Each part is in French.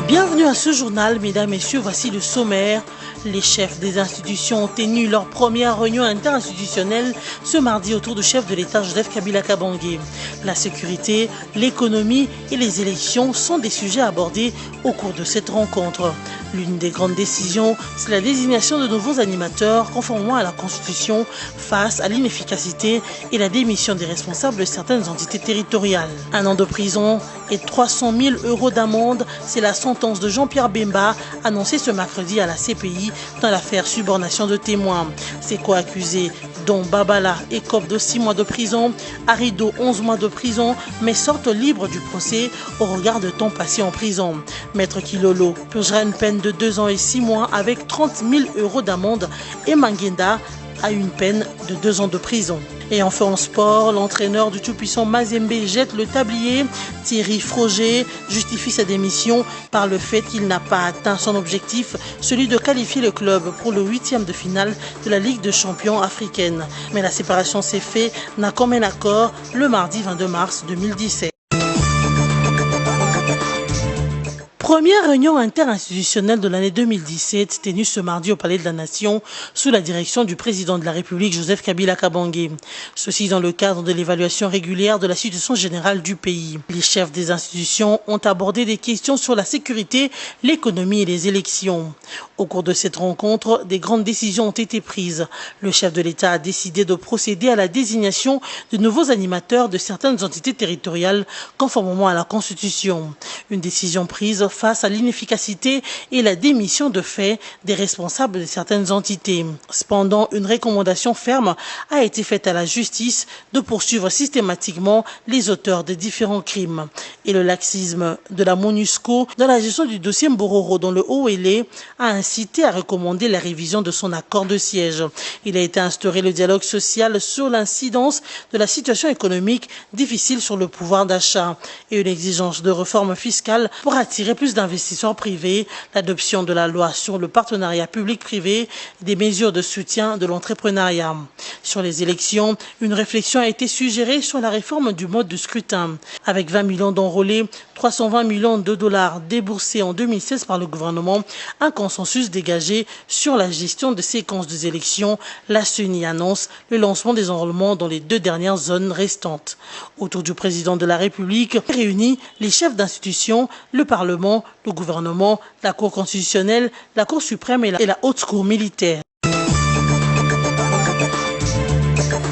Bienvenue à ce journal, mesdames, messieurs, voici le sommaire. Les chefs des institutions ont tenu leur première réunion interinstitutionnelle ce mardi autour du chef de l'État Joseph Kabila Kabange. La sécurité, l'économie et les élections sont des sujets abordés au cours de cette rencontre. L'une des grandes décisions, c'est la désignation de nouveaux animateurs conformément à la Constitution face à l'inefficacité et la démission des responsables de certaines entités territoriales. 1 an de prison et 300 000 € d'amende, c'est la sentence de Jean-Pierre Bemba annoncée ce mercredi à la CPI dans l'affaire subornation de témoins. Ses co-accusés, dont Babala écope de 6 mois de prison, Arido 11 mois de prison, mais sortent libres du procès au regard de temps passé en prison. Maître Kilolo purgera une peine de 2 ans et 6 mois avec 30 000 € d'amende et Mangenda a une peine de 2 ans de prison. Et enfin en sport, l'entraîneur du tout-puissant Mazembe jette le tablier. Thierry Froger justifie sa démission par le fait qu'il n'a pas atteint son objectif, celui de qualifier le club pour le 8e de finale de la Ligue des champions africaine. Mais la séparation s'est faite d'un commun accord le mardi 22 mars 2017. Première réunion interinstitutionnelle de l'année 2017 tenue ce mardi au Palais de la Nation sous la direction du président de la République Joseph Kabila Kabange. Ceci dans le cadre de l'évaluation régulière de la situation générale du pays. Les chefs des institutions ont abordé des questions sur la sécurité, l'économie et les élections. Au cours de cette rencontre, des grandes décisions ont été prises. Le chef de l'État a décidé de procéder à la désignation de nouveaux animateurs de certaines entités territoriales conformément à la Constitution. Une décision prise face à l'inefficacité et la démission de fait des responsables de certaines entités. Cependant, une recommandation ferme a été faite à la justice de poursuivre systématiquement les auteurs des différents crimes. Et le laxisme de la MONUSCO dans la gestion du dossier Mbororo dont le OLE a incité à recommander la révision de son accord de siège. Il a été instauré le dialogue social sur l'incidence de la situation économique difficile sur le pouvoir d'achat et une exigence de réforme fiscale pour attirer plus d'investisseurs privés, l'adoption de la loi sur le partenariat public-privé, des mesures de soutien de l'entrepreneuriat. Sur les élections, une réflexion a été suggérée sur la réforme du mode de scrutin. Avec 20 millions d'enrôlés, 320 millions de dollars déboursés en 2016 par le gouvernement, un consensus dégagé sur la gestion de séquences des élections, la CENI annonce le lancement des enrôlements dans les 2 dernières zones restantes. Autour du président de la République, réunit les chefs d'institutions, le Parlement, le gouvernement, la Cour constitutionnelle, la Cour suprême et la Haute Cour militaire.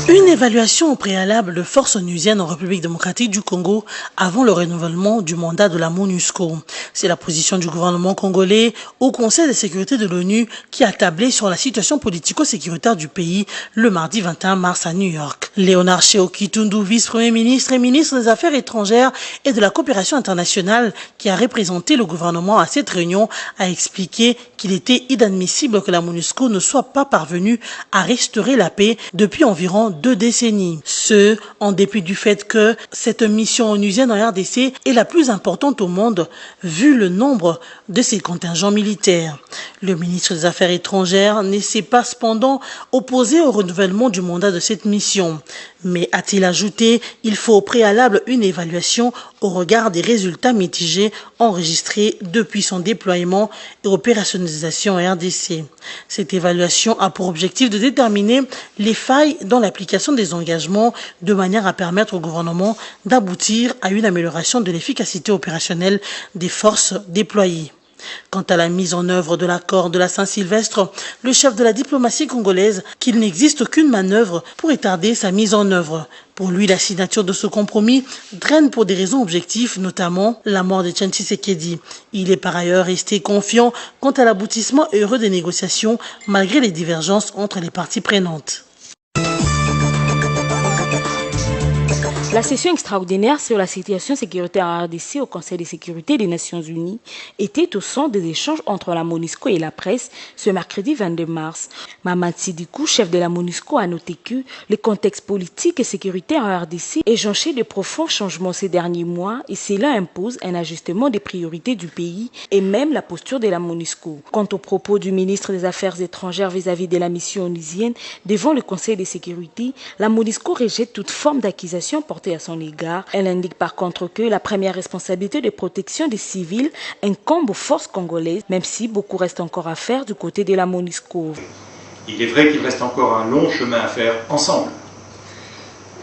Une évaluation au préalable de forces onusiennes en République démocratique du Congo avant le renouvellement du mandat de la MONUSCO. C'est la position du gouvernement congolais au Conseil de sécurité de l'ONU qui a tablé sur la situation politico-sécuritaire du pays le mardi 21 mars à New York. Léonard Sheo Kitundu, vice-premier ministre et ministre des Affaires étrangères et de la coopération internationale qui a représenté le gouvernement à cette réunion, a expliqué qu'il était inadmissible que la MONUSCO ne soit pas parvenue à restaurer la paix depuis environ 2 décennies. Ce, en dépit du fait que cette mission onusienne en RDC est la plus importante au monde, vu le nombre de ses contingents militaires. Le ministre des Affaires étrangères ne s'est pas cependant opposé au renouvellement du mandat de cette mission. Mais, a-t-il ajouté, il faut au préalable une évaluation au regard des résultats mitigés enregistrés depuis son déploiement et opérationnalisation en RDC. Cette évaluation a pour objectif de déterminer les failles dans l'application des engagements de manière à permettre au gouvernement d'aboutir à une amélioration de l'efficacité opérationnelle des forces déployées. Quant à la mise en œuvre de l'accord de la Saint-Sylvestre, le chef de la diplomatie congolaise qu'il n'existe aucune manœuvre pour retarder sa mise en œuvre. Pour lui, la signature de ce compromis draine pour des raisons objectives, notamment la mort de Etienne Tshisekedi. Il est par ailleurs resté confiant quant à l'aboutissement heureux des négociations malgré les divergences entre les parties prenantes. La session extraordinaire sur la situation sécuritaire en RDC au Conseil de sécurité des Nations Unies était au centre des échanges entre la MONUSCO et la presse ce mercredi 22 mars. Mamad Sidikou, chef de la MONUSCO, a noté que le contexte politique et sécuritaire en RDC est jonché de profonds changements ces derniers mois et cela impose un ajustement des priorités du pays et même la posture de la MONUSCO. Quant aux propos du ministre des Affaires étrangères vis-à-vis de la mission onusienne devant le Conseil de sécurité, la MONUSCO rejette toute forme d'accusation portée portées à son égard. Elle indique par contre que la première responsabilité de protection des civils incombe aux forces congolaises, même si beaucoup reste encore à faire du côté de la MONUSCO. Il est vrai qu'il reste encore un long chemin à faire ensemble.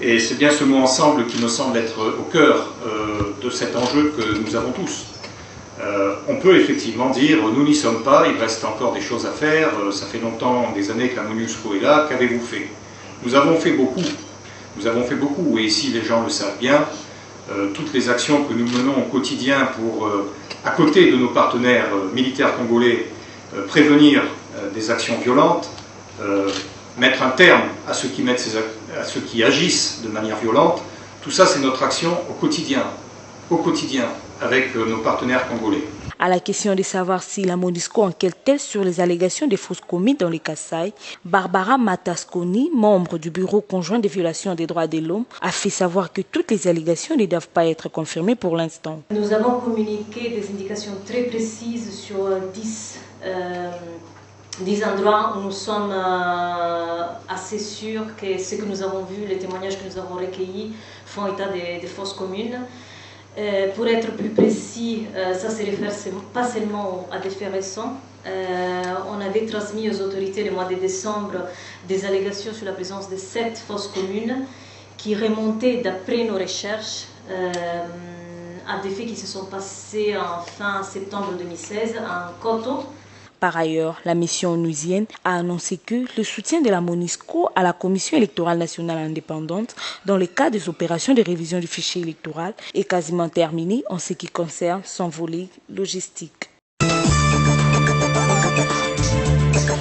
Et c'est bien ce mot « ensemble » qui me semble être au cœur de cet enjeu que nous avons tous. On peut effectivement dire « nous n'y sommes pas, il reste encore des choses à faire, ça fait longtemps, des années que la MONUSCO est là, qu'avez-vous fait ?» Nous avons fait beaucoup. Nous avons fait beaucoup, et ici les gens le savent bien. Toutes les actions que nous menons au quotidien pour, à côté de nos partenaires militaires congolais, prévenir des actions violentes, mettre un terme à ceux qui agissent de manière violente, tout ça c'est notre action au quotidien avec nos partenaires congolais. À la question de savoir si la MONUSCO enquête-t-elle sur les allégations des fausses commises dans les Kasaï, Barbara Matasconi, membre du Bureau conjoint des violations des droits de l'homme, a fait savoir que toutes les allégations ne doivent pas être confirmées pour l'instant. Nous avons communiqué des indications très précises sur 10 endroits où nous sommes assez sûrs que ce que nous avons vu, les témoignages que nous avons recueillis font état des fausses communes. Pour être plus précis, ça se réfère pas seulement à des faits récents. On avait transmis aux autorités le mois de décembre des allégations sur la présence de 7 fosses communes qui remontaient, d'après nos recherches, à des faits qui se sont passés en fin septembre 2016 en Koto. Par ailleurs, la mission onusienne a annoncé que le soutien de la MONUSCO à la Commission électorale nationale indépendante dans le cadre des opérations de révision du fichier électoral est quasiment terminé en ce qui concerne son volet logistique.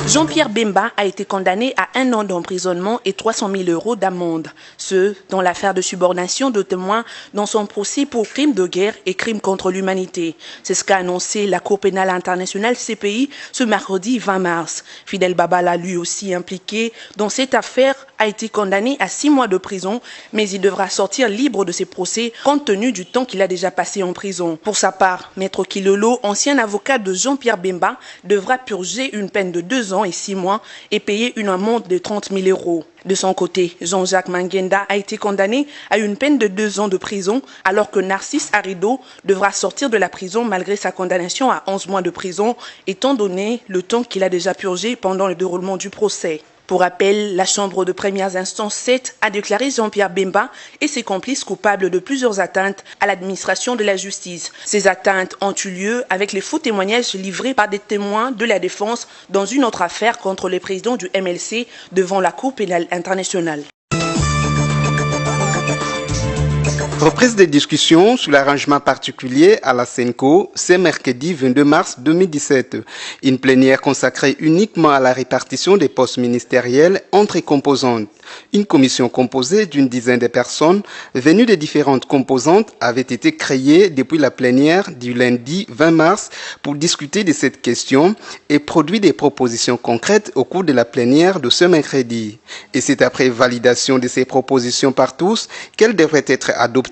Jean-Pierre Bemba a été condamné à 1 an d'emprisonnement et 300 000 € d'amende. Ce, dans l'affaire de subornation de témoins dans son procès pour crimes de guerre et crimes contre l'humanité. C'est ce qu'a annoncé la Cour pénale internationale CPI ce mercredi 20 mars. Fidel Babala, lui aussi impliqué dans cette affaire, a été condamné à 6 mois de prison, mais il devra sortir libre de ses procès compte tenu du temps qu'il a déjà passé en prison. Pour sa part, Maître Kilolo, ancien avocat de Jean-Pierre Bemba, devra purger une peine de 2 ans et 6 mois et payer une amende de 30 000 €. De son côté, Jean-Jacques Mangenda a été condamné à une peine de 2 ans de prison, alors que Narcisse Arido devra sortir de la prison malgré sa condamnation à 11 mois de prison, étant donné le temps qu'il a déjà purgé pendant le déroulement du procès. Pour rappel, la Chambre de premières instances 7 a déclaré Jean-Pierre Bemba et ses complices coupables de plusieurs atteintes à l'administration de la justice. Ces atteintes ont eu lieu avec les faux témoignages livrés par des témoins de la défense dans une autre affaire contre les présidents du MLC devant la Cour pénale internationale. Reprise des discussions sur l'arrangement particulier à la SENCO, c'est mercredi 22 mars 2017. Une plénière consacrée uniquement à la répartition des postes ministériels entre les composantes. Une commission composée d'une dizaine de personnes venues des différentes composantes avait été créée depuis la plénière du lundi 20 mars pour discuter de cette question et produire des propositions concrètes au cours de la plénière de ce mercredi. Et c'est après validation de ces propositions par tous qu'elles devraient être adoptées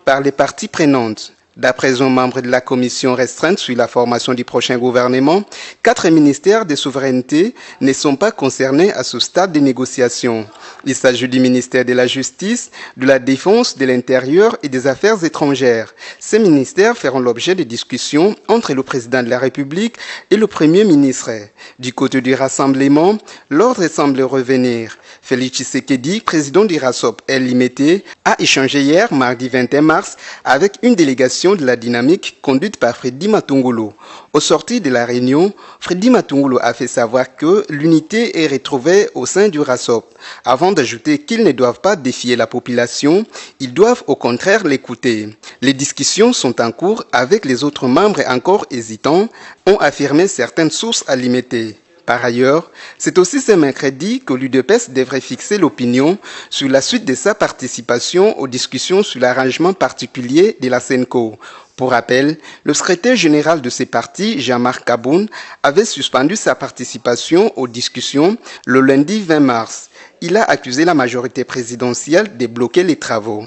par les parties prenantes. D'après un membre de la commission restreinte sur la formation du prochain gouvernement, 4 ministères de souveraineté ne sont pas concernés à ce stade des négociations. Il s'agit du ministère de la Justice, de la Défense, de l'Intérieur et des Affaires étrangères. Ces ministères feront l'objet de discussions entre le président de la République et le Premier ministre. Du côté du rassemblement, l'ordre semble revenir. Félix Tshisekedi, président du RASOP Limité, a échangé hier, mardi 21 mars, avec une délégation de la dynamique conduite par Freddy Matungulu. Au sortir de la réunion, Freddy Matungulu a fait savoir que l'unité est retrouvée au sein du RASOP. Avant d'ajouter qu'ils ne doivent pas défier la population, ils doivent au contraire l'écouter. Les discussions sont en cours avec les autres membres encore hésitants, ont affirmé certaines sources à Limité. Par ailleurs, c'est aussi ce mercredi que l'UDPS devrait fixer l'opinion sur la suite de sa participation aux discussions sur l'arrangement particulier de la SENCO. Pour rappel, le secrétaire général de ces partis, Jean-Marc Kaboun, avait suspendu sa participation aux discussions le lundi 20 mars. Il a accusé la majorité présidentielle de bloquer les travaux.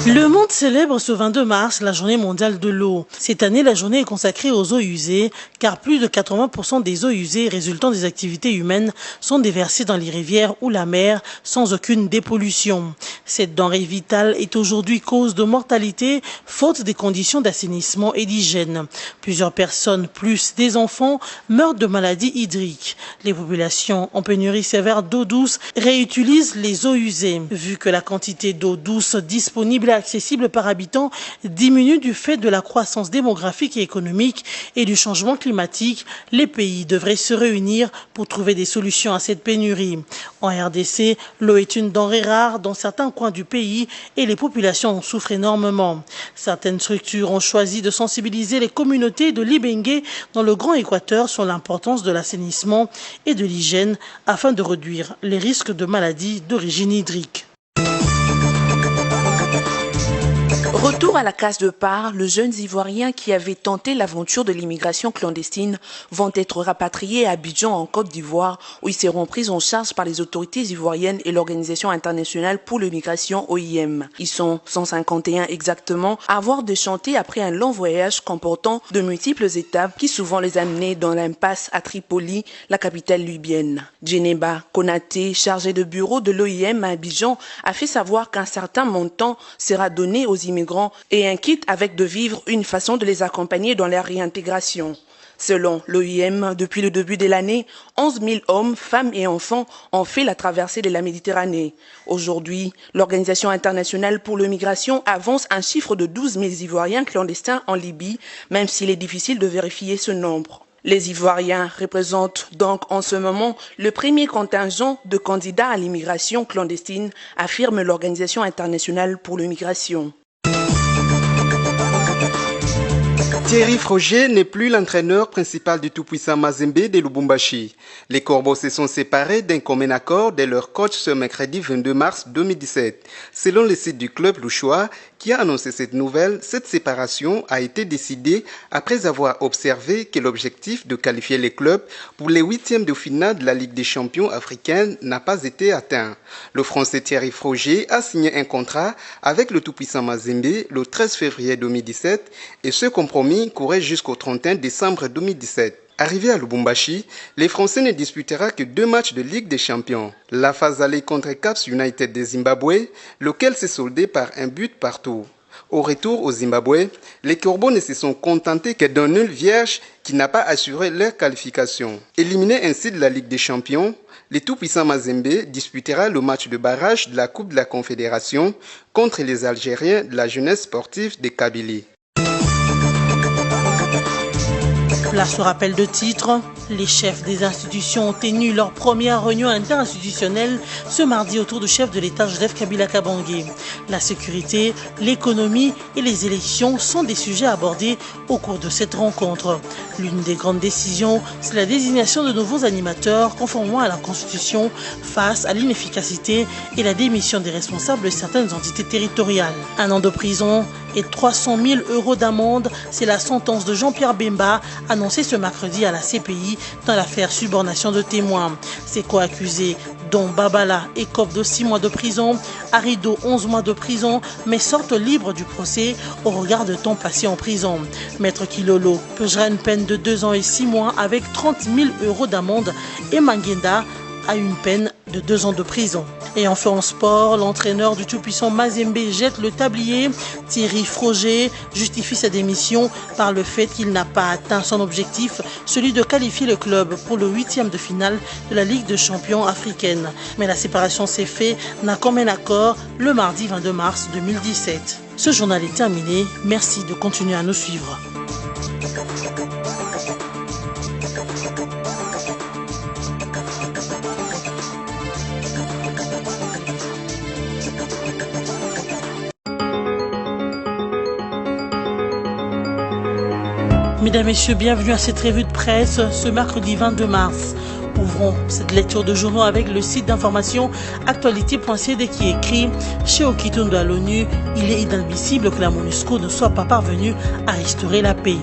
Le monde célèbre ce 22 mars la journée mondiale de l'eau. Cette année, la journée est consacrée aux eaux usées, car plus de 80% des eaux usées résultant des activités humaines sont déversées dans les rivières ou la mer sans aucune dépollution. Cette denrée vitale est aujourd'hui cause de mortalité, faute des conditions d'assainissement et d'hygiène. Plusieurs personnes, plus des enfants, meurent de maladies hydriques. Les populations en pénurie sévère d'eau douce réutilisent les eaux usées. Vu que la quantité d'eau douce disponible et accessible par habitant diminue du fait de la croissance démographique et économique et du changement climatique, les pays devraient se réunir pour trouver des solutions à cette pénurie. En RDC, l'eau est une denrée rare dans certains coins du pays et les populations en souffrent énormément. Certaines structures ont choisi de sensibiliser les communautés de Libenge dans le Grand Équateur sur l'importance de l'assainissement et de l'hygiène afin de réduire les risques de maladies d'origine hydrique. Retour à la case de part, les jeunes Ivoiriens qui avaient tenté l'aventure de l'immigration clandestine vont être rapatriés à Abidjan en Côte d'Ivoire où ils seront pris en charge par les autorités ivoiriennes et l'Organisation internationale pour l'immigration OIM. Ils sont 151 exactement à avoir déchanté après un long voyage comportant de multiples étapes qui souvent les amenaient dans l'impasse à Tripoli, la capitale libyenne. Djeneba Konaté, chargé de bureau de l'OIM à Abidjan, a fait savoir qu'un certain montant sera donné aux immigrants et un kit avec de vivres, une façon de les accompagner dans leur réintégration. Selon l'OIM, depuis le début de l'année, 11 000 hommes, femmes et enfants ont fait la traversée de la Méditerranée. Aujourd'hui, l'Organisation internationale pour l'immigration avance un chiffre de 12 000 Ivoiriens clandestins en Libye, même s'il est difficile de vérifier ce nombre. Les Ivoiriens représentent donc en ce moment le premier contingent de candidats à l'immigration clandestine, affirme l'Organisation internationale pour l'immigration. Thierry Froger n'est plus l'entraîneur principal du tout-puissant Mazembe de Lubumbashi. Les Corbeaux se sont séparés d'un commun accord de leur coach ce mercredi 22 mars 2017. Selon le site du club louchois qui a annoncé cette nouvelle, cette séparation a été décidée après avoir observé que l'objectif de qualifier les clubs pour les huitièmes de finale de la Ligue des champions africaine n'a pas été atteint. Le Français Thierry Froger a signé un contrat avec le tout-puissant Mazembe le 13 février 2017 et ce compromis courait jusqu'au 31 décembre 2017. Arrivé à Lubumbashi, les Français ne disputera que 2 matchs de Ligue des Champions. La phase allée contre Caps United de Zimbabwe, lequel s'est soldé par un but partout. Au retour au Zimbabwe, les Corbeaux ne se sont contentés que d'un nul vierge qui n'a pas assuré leur qualification. Éliminé ainsi de la Ligue des Champions, le tout-puissant Mazembe disputera le match de barrage de la Coupe de la Confédération contre les Algériens de la jeunesse sportive de Kabylie. Place au rappel de titre. Les chefs des institutions ont tenu leur première réunion interinstitutionnelle ce mardi autour du chef de l'État Joseph Kabila Kabange. La sécurité, l'économie et les élections sont des sujets abordés au cours de cette rencontre. L'une des grandes décisions, c'est la désignation de nouveaux animateurs conformément à la Constitution face à l'inefficacité et la démission des responsables de certaines entités territoriales. 1 an de prison et 300 000 € d'amende, c'est la sentence de Jean-Pierre Bemba annoncée ce mercredi à la CPI dans l'affaire subornation de témoins. Ses co-accusés, dont Babala écope de 6 mois de prison, Arido 11 mois de prison, mais sortent libres du procès au regard de temps passé en prison. Maître Kilolo purgera une peine de 2 ans et 6 mois avec 30 000 € d'amende et Mangenda a une peine de 2 ans de prison. Et enfin en sport, l'entraîneur du tout-puissant Mazembe jette le tablier. Thierry Froger justifie sa démission par le fait qu'il n'a pas atteint son objectif, celui de qualifier le club pour le 8e de finale de la Ligue des champions africaine. Mais la séparation s'est faite d'un commun accord le mardi 22 mars 2017. Ce journal est terminé. Merci de continuer à nous suivre. Mesdames, Messieurs, bienvenue à cette revue de presse ce mercredi 22 mars. Ouvrons cette lecture de journaux avec le site d'information actualité.cd qui écrit « Chez Okitondo à l'ONU, il est inadmissible que la MONUSCO ne soit pas parvenue à restaurer la paix ».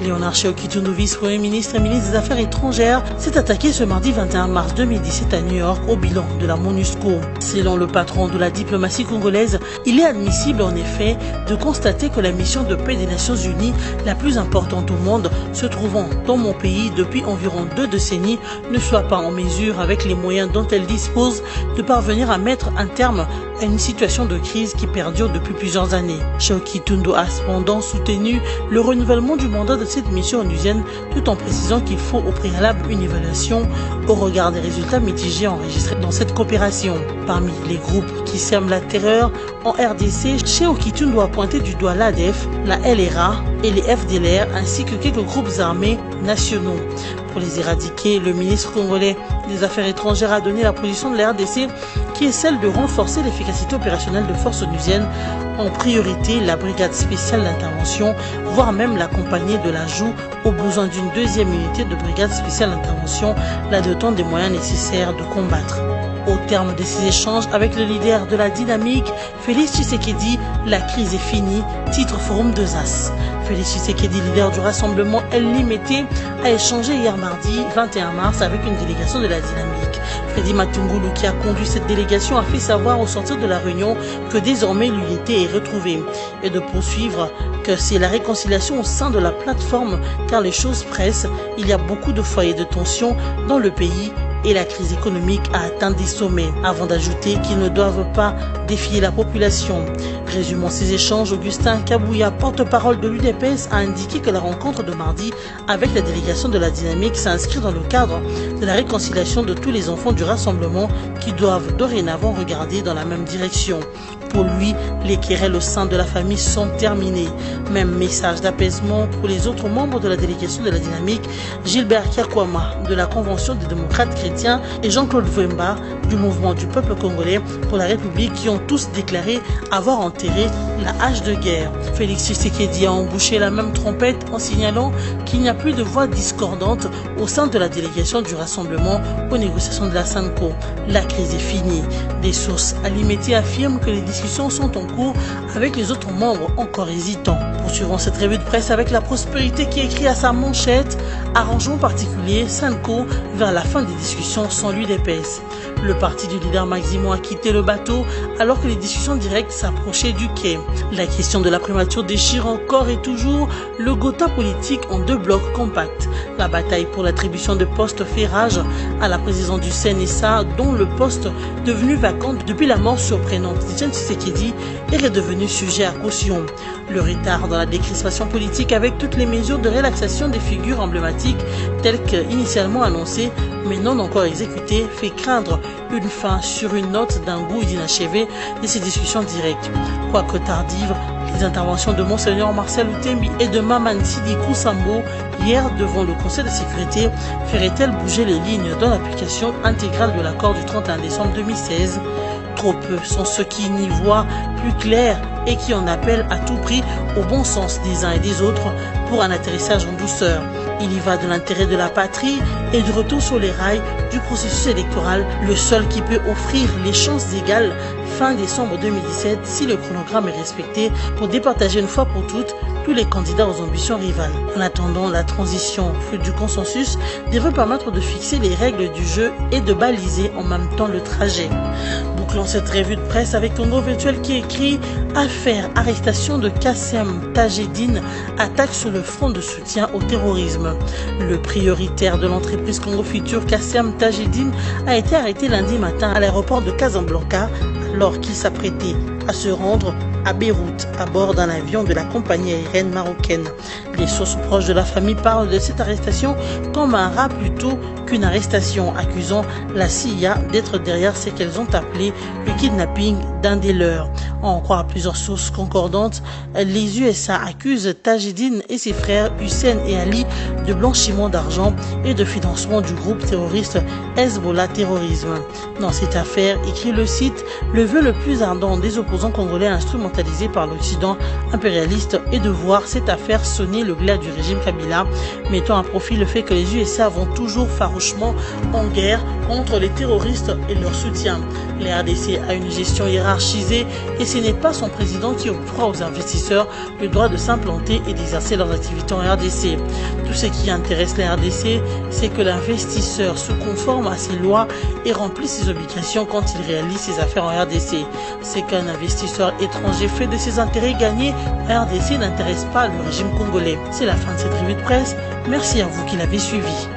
Léonard Sheokitundu, vice-premier ministre et ministre des Affaires étrangères, s'est attaqué ce mardi 21 mars 2017 à New York au bilan de la MONUSCO. Selon le patron de la diplomatie congolaise, il est admissible en effet de constater que la mission de paix des Nations Unies, la plus importante au monde, se trouvant dans mon pays depuis environ 2 décennies, ne soit pas en mesure, avec les moyens dont elle dispose, de parvenir à mettre un terme à une situation de crise qui perdure depuis plusieurs années. Sheokitundu a cependant soutenu le renouvellement du mandat de cette mission onusienne, tout en précisant qu'il faut au préalable une évaluation au regard des résultats mitigés enregistrés dans cette coopération. Parmi les groupes qui sèment la terreur en RDC, Sheokitundu a pointé du doigt l'ADF, la LRA et les FDLR ainsi que quelques groupes armés nationaux. Pour les éradiquer, le ministre congolais des Affaires étrangères a donné la position de la RDC qui est celle de renforcer l'efficacité opérationnelle de forces onusiennes, en priorité la brigade spéciale d'intervention, voire même l'accompagner de l'ajout aux besoins d'une deuxième unité de brigade spéciale d'intervention, la dotant des moyens nécessaires de combattre. Au terme de ces échanges avec le leader de la dynamique, Félix Tshisekedi, la crise est finie, titre Forum 2As. Félix Tshisekedi, leader du rassemblement LMT, a échangé hier mardi 21 mars avec une délégation de la dynamique. Freddy Matungulu, qui a conduit cette délégation, a fait savoir au sortir de la réunion que désormais l'unité est retrouvée et de poursuivre que c'est la réconciliation au sein de la plateforme car les choses pressent. Il y a beaucoup de foyers de tension dans le pays et la crise économique a atteint des sommets, avant d'ajouter qu'ils ne doivent pas défier la population. Résumant ces échanges, Augustin Kabouya, porte-parole de l'UDPS, a indiqué que la rencontre de mardi avec la délégation de la dynamique s'inscrit dans le cadre de la réconciliation de tous les enfants du rassemblement qui doivent dorénavant regarder dans la même direction. Pour lui, les querelles au sein de la famille sont terminées. Même message d'apaisement pour les autres membres de la délégation de la dynamique, Gilbert Kyakwama de la Convention des démocrates chrétiens et Jean-Claude Vemba du mouvement du peuple congolais pour la République qui ont tous déclaré avoir enterré la hache de guerre. Félix Tshisekedi a embouché la même trompette en signalant qu'il n'y a plus de voix discordantes au sein de la délégation du rassemblement aux négociations de la SANCO. La crise est finie. Des sources alimentées affirment que les discussions sont en cours avec les autres membres encore hésitants. Poursuivons cette revue de presse avec la prospérité qui écrit à sa manchette « Arrangement particulier, SANCO vers la fin des discussions sans l'UDPS ». Le parti du leader Maximo a quitté le bateau alors que les discussions directes s'approchaient du quai. La question de la primature déchire encore et toujours le gotha politique en 2 blocs compacts. La bataille pour l'attribution de postes fait rage à la présidence du CNSA, dont le poste devenu vacant depuis la mort surprenante d'Etienne Tshisekedi est redevenu sujet à caution. Le retard dans la décrispation politique avec toutes les mesures de relaxation des figures emblématiques telles qu'initialement annoncées mais non encore exécutées fait craindre une fin sur une note d'un goût inachevé de ces discussions directes. Quoique tardives, les interventions de Monseigneur Marcel Outembi et de Maman Sidi Koussambo hier devant le Conseil de sécurité feraient-elles bouger les lignes dans l'application intégrale de l'accord du 31 décembre 2016 ? Trop peu sont ceux qui n'y voient plus clair et qui en appellent à tout prix au bon sens des uns et des autres pour un atterrissage en douceur. Il y va de l'intérêt de la patrie et du retour sur les rails du processus électoral, le seul qui peut offrir les chances égales fin décembre 2017 si le chronogramme est respecté pour départager une fois pour toutes tous les candidats aux ambitions rivales. En attendant, la transition, fruit du consensus, devrait permettre de fixer les règles du jeu et de baliser en même temps le trajet. Bouclons cette revue de presse avec Congo Virtuel qui écrit « Affaire arrestation de Kassem Tajedine, attaque sur le front de soutien au terrorisme ». Le prioritaire de l'entreprise Congo Futur, Kassem Tajedine, a été arrêté lundi matin à l'aéroport de Casablanca alors qu'il s'apprêtait à se rendre à Beyrouth à bord d'un avion de la compagnie aérienne marocaine. Les sources proches de la famille parlent de cette arrestation comme un rat plutôt qu'une arrestation, accusant la CIA d'être derrière ce qu'elles ont appelé le kidnapping d'un des leurs. À en croire plusieurs sources concordantes, les USA accusent Tajedine et ses frères Hussein et Ali de blanchiment d'argent et de financement du groupe terroriste Hezbollah Terrorisme. Dans cette affaire, écrit le site, le vœu le plus ardent des opposants congolais instrumentalisés par l'Occident impérialiste est de voir cette affaire sonner le glas du régime Kabila, mettant à profit le fait que les USA vont toujours farouchement en guerre contre les terroristes et leur soutien. La RDC a une gestion hiérarchisée et ce n'est pas son président qui octroie aux investisseurs le droit de s'implanter et d'exercer leurs activités en RDC. Tout ce qui intéresse la RDC, c'est que l'investisseur se conforme à ses lois et remplit ses obligations quand il réalise ses affaires en RDC. C'est qu'un investisseur étranger fait de ses intérêts gagnés en RDC n'intéresse pas le régime congolais. C'est la fin de cette revue de presse. Merci à vous qui l'avez suivi.